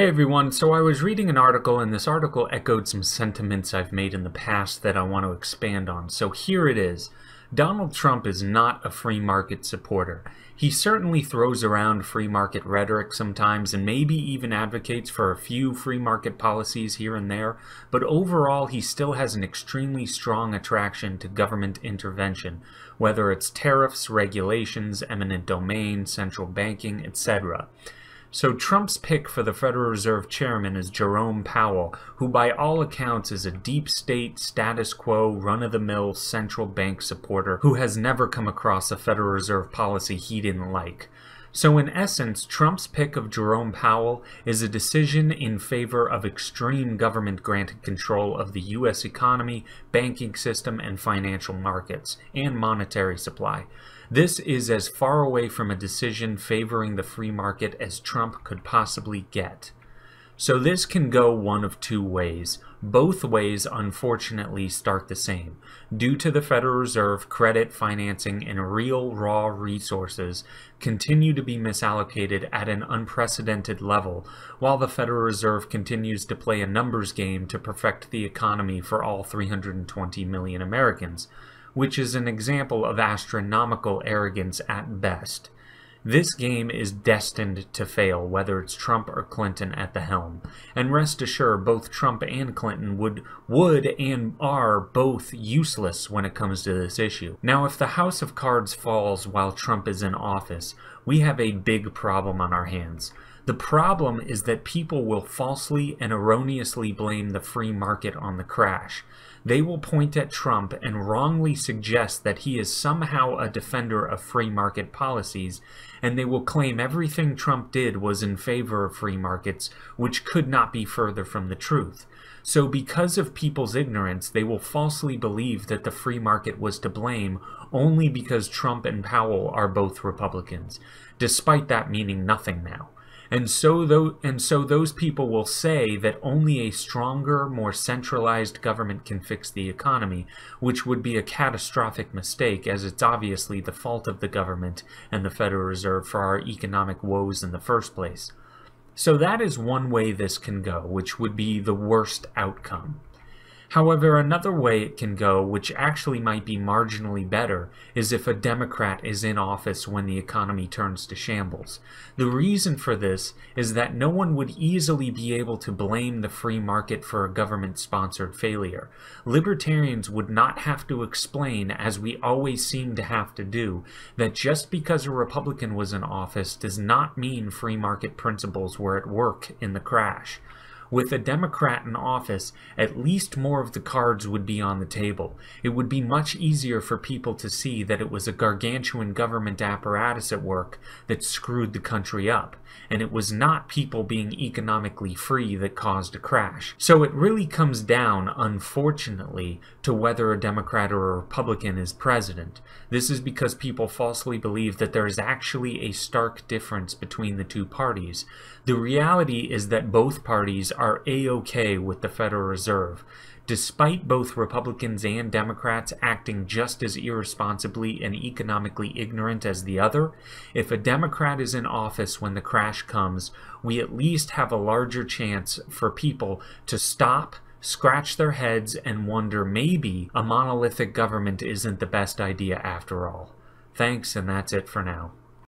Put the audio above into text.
Hey everyone, so I was reading an article and this article echoed some sentiments I've made in the past that I want to expand on. So here it is. Donald Trump is not a free market supporter. He certainly throws around free market rhetoric sometimes and maybe even advocates for a few free market policies here and there, but overall he still has an extremely strong attraction to government intervention, whether it's tariffs, regulations, eminent domain, central banking, etc. So Trump's pick for the Federal Reserve chairman is Jerome Powell, who by all accounts is a deep state, status quo, run-of-the-mill central bank supporter who has never come across a Federal Reserve policy he didn't like. So in essence, Trump's pick of Jerome Powell is a decision in favor of extreme government-granted control of the U.S. economy, banking system, and financial markets, and monetary supply. This is as far away from a decision favoring the free market as Trump could possibly get. So this can go one of two ways. Both ways, unfortunately, start the same. Due to the Federal Reserve, credit, financing, and real raw resources continue to be misallocated at an unprecedented level, while the Federal Reserve continues to play a numbers game to perfect the economy for all 320 million Americans, which is an example of astronomical arrogance at best. This game is destined to fail, whether it's Trump or Clinton at the helm. And rest assured, both Trump and Clinton would and are both useless when it comes to this issue. Now, if the house of cards falls while Trump is in office, we have a big problem on our hands. The problem is that people will falsely and erroneously blame the free market on the crash. They will point at Trump and wrongly suggest that he is somehow a defender of free market policies, and they will claim everything Trump did was in favor of free markets, which could not be further from the truth. So because of people's ignorance, they will falsely believe that the free market was to blame only because Trump and Powell are both Republicans, despite that meaning nothing now. And so those people will say that only a stronger, more centralized government can fix the economy, which would be a catastrophic mistake, as it's obviously the fault of the government and the Federal Reserve for our economic woes in the first place. So that is one way this can go, which would be the worst outcome. However, another way it can go, which actually might be marginally better, is if a Democrat is in office when the economy turns to shambles. The reason for this is that no one would easily be able to blame the free market for a government-sponsored failure. Libertarians would not have to explain, as we always seem to have to do, that just because a Republican was in office does not mean free market principles were at work in the crash. With a Democrat in office, at least more of the cards would be on the table. It would be much easier for people to see that it was a gargantuan government apparatus at work that screwed the country up, and it was not people being economically free that caused a crash. So it really comes down, unfortunately, to whether a Democrat or a Republican is president. This is because people falsely believe that there is actually a stark difference between the two parties. The reality is that both parties are A-OK with the Federal Reserve. Despite both Republicans and Democrats acting just as irresponsibly and economically ignorant as the other, if a Democrat is in office when the crash comes, we at least have a larger chance for people to stop, scratch their heads, and wonder maybe a monolithic government isn't the best idea after all. Thanks, and that's it for now.